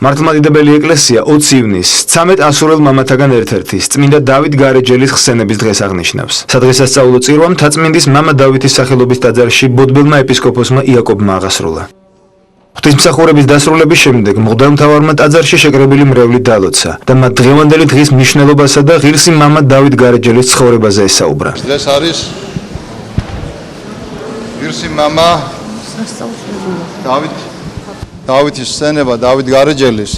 მართლმადიდებელი ეკლესია 20 ივნისს 13 ასურელ მამათაგან ერთ-ერთის წმინდა დავით გარეჯელის ხსენების დღეს აღნიშნავს. სადღესასწაულო წირვა მთაწმინდის მამა დავითის სახელობის ტაძარში ბოდბელმა ეპისკოპოსმა იაკობმა აღასრულა. ღვთისმსახურების დასრულების შემდეგ მღვდელმთავარმა ტაძარში შეკრებილი მრევლი დალოცა და მათ დღევანდელი დღის მნიშვნელობასა და ღირსი მამა დავით გარეჯელის ცხოვრებაზე ესაუბრა. დღეს არის ღირსი მამა დავითის ხსენება, დავით გარეჯელის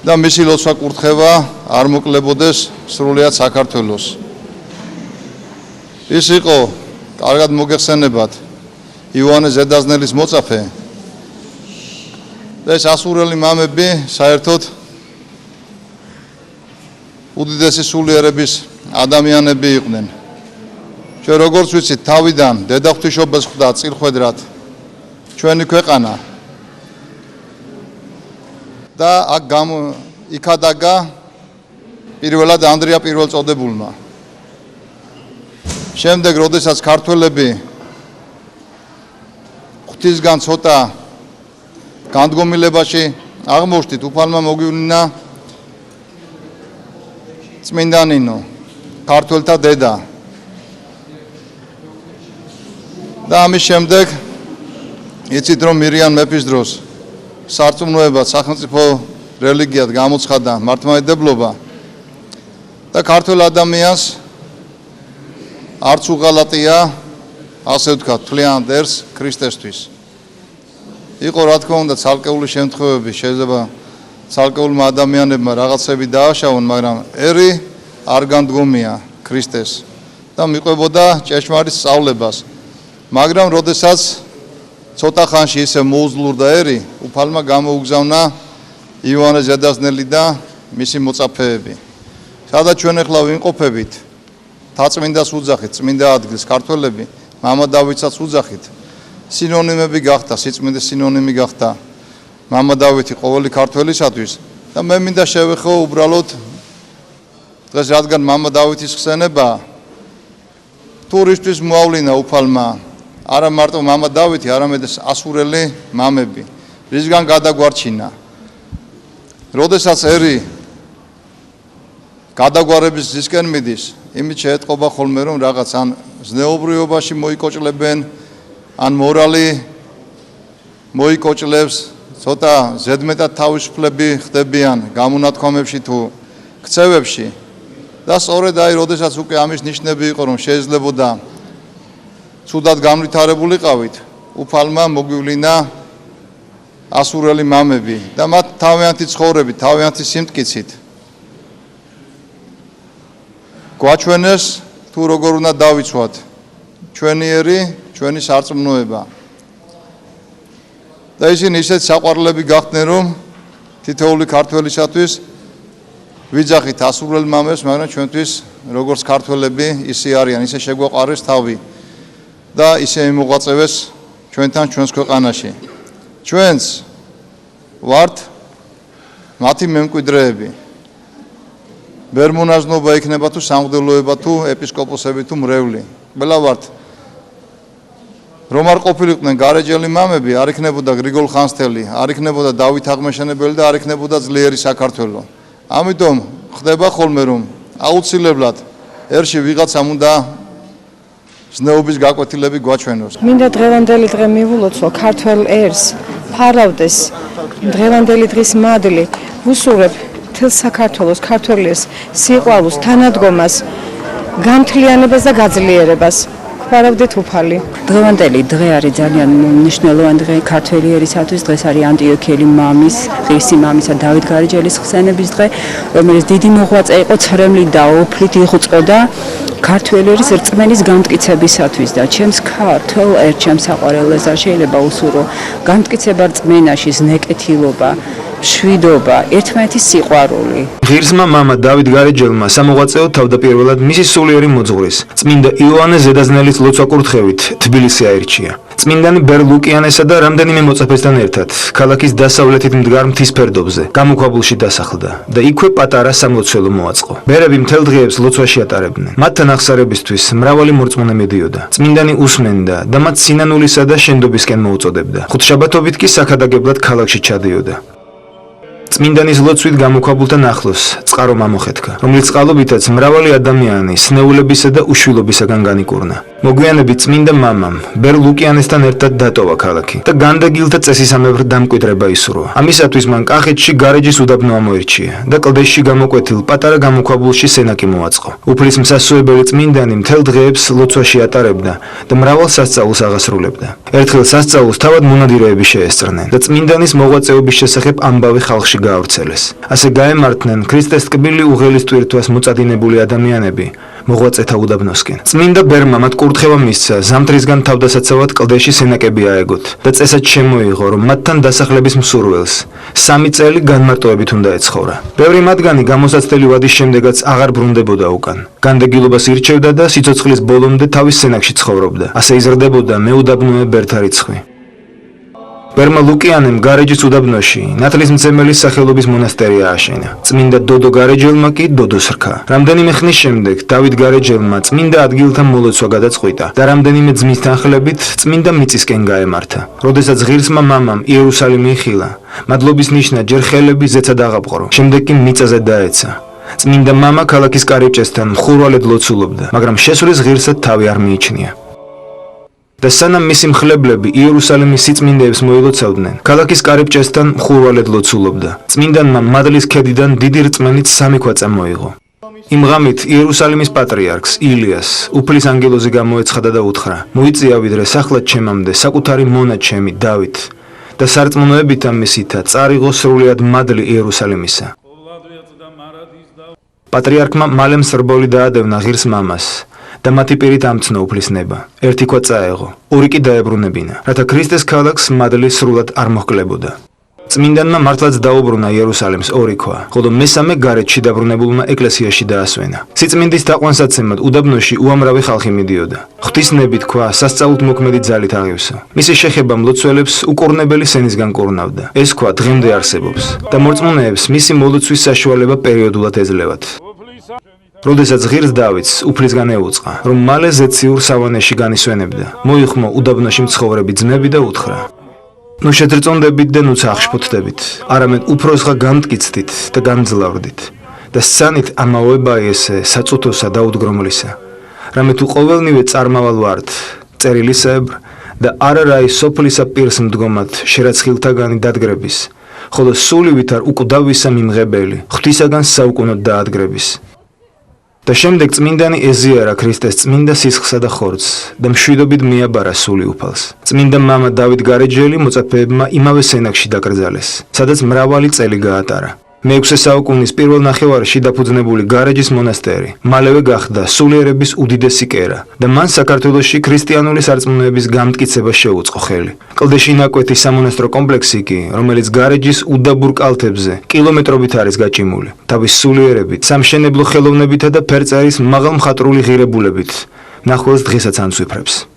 და მისი ლოცვა კურთხევა არ მოკლებოდეს სრულიად საქართველოს. ის იყო კარგად მოგეხსენებათ იოანე ზედაზნელის მოწაფე და ეს ასურელი მამები საერთოდ უდიდესი სულიერების ადამიანები იყვნენ. ჩვენ როგორც ვიცით, თავიდან დედაღვთისმშობელს ხვდა წილხვედრად ჩვენი ქვეყანა და იქადაგა პირველად ანდრია პირველწოდებულმა. შემდეგ, როდესაც ქართველები ღვთისგან ცოტა განდგომილებაში აღმოჩნდით, უფალმა მოგვივლინა წმინდა ნინო, ქართველთა დედა. და ამის შემდეგ იცით, რომ მირიან მეფის დროს სარწმუნოებად სახელმწიფო რელიგიად გამოცხადა მართლმადიდებლობა და ქართველ ადამიანს არც უღალატია, ასე ვთქვათ, თვლიან დერს ქრისტესთვის. იყო რა თქმა უნდა ცალკეული შემთხვევები, შეიძლება ცალკეულმა ადამიანებმა რაღაცები დააშავონ, მაგრამ ერი არ განდგომია ქრისტეს და მიყვებოდა ჭეშმარიტ სწავლებას. მაგრამ როდესაც ცოტა ხანში ისე მოუძლურდა ერი, უფალმა გამოუგზავნა იოანე ზედაზნელი და მისი მოწაფეები. სადაც ჩვენ ახლა ვიმყოფებით, თაწმინდას უძახით, წმინდა ადგილს ქართველები, მამა დავითსაც უძახით. სინონიმები გახდა, სიწმინდის სინონიმი გახდა მამა დავითი ყოველი ქართველისათვის და მე მინდა შევეხო უბრალოდ დღეს, რადგან მამა დავითის ხსენება ტურისტის მოავლინა უფალმა არა მარტო მამა დავითი, არამედ ასურელი მამები, რისგან გადაგვარჩინა. როდესაც ერი გადაგვარების ძისკენ მიდის, იმით შეეტყობა ხოლმე, რომ რაღაც ან ზნეობრიობაში მოიკოჭლებენ, ან მორალი მოიკოჭლებს, ცოტა ზედმეტად თავისუფლები ხდებიან გამონათქვამებში თუ ქცევებში. და სწორედ აი, როდესაც უკვე ამის ნიშნები იყო, რომ შეიძლებოდა ცუდად განვითარებულიყავით, უფალმა მოგვივლინა ასურელი მამები და მათ თავიანთი ცხოვრებით, თავიანთი სიმტკიცით გვაჩვენეს თუ როგორ უნდა დავიცვათ ჩვენი ერი, ჩვენი სარწმუნოება. და ისინი ისეთ საყვარლები გახდნენ, რომ თითოეული ქართველისათვის ვიძახით ასურელ მამებს, მაგრამ ჩვენთვის როგორც ქართველები ისე არიან, ისე შეგვაყარეს თავი და ისე იმოღვაწევეს ჩვენთან ჩვენს ქვეყანაში. ჩვენც ვართ მათი მემკვიდრეები. ვერ მონაზნობა იქნება თუ სამღვდელოება თუ ეპისკოპოსები თუ მრევლი. ყველა ვართ. რომ არ ყოფილიყვნენ გარეჯელი მამები, არ იქნებოდა გრიგოლ ხანძთელი, არ იქნებოდა დავით აღმაშენებელი და არ იქნებოდა ძლიერი საქართველო. ამიტომ ხდება ხოლმე, რომ აუცილებლად ერში ვიღაცამ უნდა ზნეობის გაკვეთილები გვაჩვენოს. მინდა დღევანდელი დღე მივულოცო ქართველ ერს, ფარავდეს დღევანდელი დღის მადლი, ვუსურებ მთელ საქართველოს ქართველ ერს, სიყვარულს, თანადგომას, განთლიანებას და გაძლიერებას. ფარავდეთ უფალი. დღევანდელი დღე არის ძალიან მნიშვნელოვანი დღე ქართველი ერისათვის. დღეს არის ანტიოქიელი მამის, ღირსი მამისა დავით გარეჯელის ხსენების დღე, რომელიც დიდი მოღვაწე იყო, ცრემლი და ოფლით იღვწოდა ქართველი ერის რწმენის განმტკიცებისათვის და ჩემს ქართულ ერთ ჩემს საყვარელს არ შეიძლება უსურო განმტკიცება რწმენაში, ზნეკეთილობა, შვიდობა, ერთმანეთის სიყვარული. ღირსმა მამა დავით გარეჯელმა სამოღვაწეოდ თავდაპირველად მისი სულიერი მოძღვრის, წმინდა იოანე ზედაზნელის ლოცვა კურთხევით თბილისი აირჩია. წმინდანი ბერლუკიანესა და რამდენიმე მოწაფესთან ერთად ქალაქის დასავლეთით მდგარ მთის ფერდობზე გამოქვაბულში დასახლდა და იქვე პატარა სამლოცველო მოაწყო. ბერები მთელ დღეებს ლოცვაში ატარებდნენ. მათთან აღსარებისთვის მრავალი მორწმუნე მიდიოდა. წმინდანი უსმენდა და მათ სინანულისა და შენდობისკენ მოუწოდებდა. ხუთშაბათობით კი საქადაგებლად ქალაქში ჩადიოდა. წმინდანის ლოცვით გამოქვაბულთან ახლოს წყარო მამოხეთქა, რომლის წყალობითაც მრავალი ადამიანი სნეულებისა და უშვილობისაგან განიკურნა. მოგვიანებით წმინდა მამამ ბერ ლუკიანესთან ერთად დატოვა ქალაქი და განდაგილთა წესისამებრ დამკვიდრება ისურვა. ამისათვის მან კახეთში გარეჯის უდაბნო ამოერჩია და კლდეში გამოკვეთილ პატარა გამოქვაბულში სენაკი მოაწყო. უფლის მსასუებელი წმინდანი მთელ დღეებს ლოცვაში ატარებდა და მრავალ სასწაულს აღასრულებდა. ერთხელ სასწაულს თავად მონადირეები შეესწრნენ და წმინდანის მოღვაწეობის შესახებ ამბავი ხალხში გაავრცელეს. ასე გაემართნენ ქრისტეს ტკბილი უღელის ტვირთვას მოწადინებული ადამიანები მოღვაწეთა უდაბნოსკენ. წმინდა ბერმა მათ კურთხევა მისცა ზამთრისგან თავდასაცავად კლდეში სენაკები აეგოთ და წესად შემოიღო, რომ მათთან დასახლების მსურველს 3 წელი განმარტოებით უნდა ეცხოვრა. ბევრი მათგანი გამოსაცდელი ვადის შემდეგაც აღარ ბრუნდებოდა უკან. განდეგილობას ირჩევდა და სიცოცხლის ბოლომდე თავის სენაკში ცხოვრობდა. ასე იზრდებოდა მეუდაბნოე ბერთა რიცხვი. ბერმა ლუკიანემ გარეჯის უდაბნოში ნათლისმცემელის სახელობის მონასტერი ააშენა. წმინდა დოდო გარეჯელმა კი დოდოს რქა. რამდენიმე ხნის შემდეგ დავით გარეჯელმა წმინდა ადგილთან მოლოცვა გადაწყვიტა და რამდენიმე ძმის თანხლებით წმინდა მიწისკენ გაემართა. როდესაც ღირსმა მამამ იერუსალიმი იხილა, მადლობის ნიშნად ჯერ ხელები ზეცად აღაპყრო, შემდეგ კი მიწაზე დაეცა. წმინდა მამა ქალაქის კარიბჭესთან მხურვალედ ლოცულობდა, მაგრამ შესვლის ღირსად თავი არ მიიჩნია. და სანამ მისი მხლებლები იერუსალიმის სიწმინდეებს მოილოცავდნენ, ქალაქის კარიბჭესთან მხურვალედ ლოცულობდა. წმინდანმა მადლის ქედიდან დიდი რწმენით 3 ქვაწა მოიღო. იმ ღამით იერუსალიმის პატრიარქს ილიას უფლის ანგელოზი გამოეცხადა და უთხრა: მოიწია ვიდრე სახლად ჩემამდე საკუთარი მონა ჩემი დავით და სარწმუნოებით ამისითა წარიღო სრულიად მადლი იერუსალიმისა. პატრიარქმა მალე მსრბოლი დაადევნა ღირს მამას და მათი პირით ამცნო უფლის ნება. 1 ქვაც აეღო, 2 კი დაებრუნებინა, რათა ქრისტეს ქალაქს მადლი სრულად არ მოჰკლებოდა. წმინდანმა მართლაც დაუბრუნა იერუსალიმს 2 ქვა, ხოლო მესამე გარეთში დაბრუნებულმა ეკლესიაში დაასვენა. სიწმინდის თაყვანსაცემად უდაბნოში უამრავი ხალხი მიდიოდა. ღვთისნებით ქვა სასწაულთ მოქმედი ძალით აღივსო. მისი შეხება მლოცველებს უკურნებელი სენისგან კურნავდა. ეს ქვა დღემდე არსებობს და მორწმუნეებს მისი მოლოცვის საშუალება პერიოდულად ეძლევათ. როდესაც ღირს დავითს უფლისგან ეუწყა, რომ მალე ზეციურ სავანეში განისვენებდა, მოიხმო უდაბნოში მცხოვრები ძმები და უთხრა: ნუ შეძრწონდებით და ნუც აღშფოთდებით, არამედ უფროსღა გამტკიცდით და გამძლავრდით და სცანით ამაოება ესე საწუთოსა და უდგრომლისა, რამე თუ ყოველნივე წარმავალ ვართ წერილისებრ და არარაი სოფლისა პირს მდგომად შერაცხილთაგანი დადგრების, ხოლო სულივით არ უკვდავისა მიმღებელი ღვთისაგან საუკუნოდ დაადგრების. და შემდეგ წმინდანი ეზიარა ქრისტეს წმინდა სისხლსა და ხორცს და მშვიდობით მიაბარა სული უფალს. წმინდა მამა დავით გარეჯელი მოწაფეებმა იმავე სენაკში დაკრძალეს, სადაც მრავალი წელი გაატარა. მე-6 საუკუნის პირველ ნახევარში დაფუძნებული გარეჯის მონასტერი მალევე გახდა სულიერების უდიდესი კერა და მან საქართველოში ქრისტიანული სარწმუნოების გამტკიცება შეუწყო ხელი. კლდეში ნაკვეთი სამონასტრო კომპლექსი კი, რომელიც გარეჯის უდაბურ კალთებზე კილომეტრობით არის გაჭიმული, თავის სულიერებით, სამშენებლო ხელოვნებითა და ფერწერის მაღალმხატვრული ღირებულებით ნახველს დღესაც ანცვიფრებს.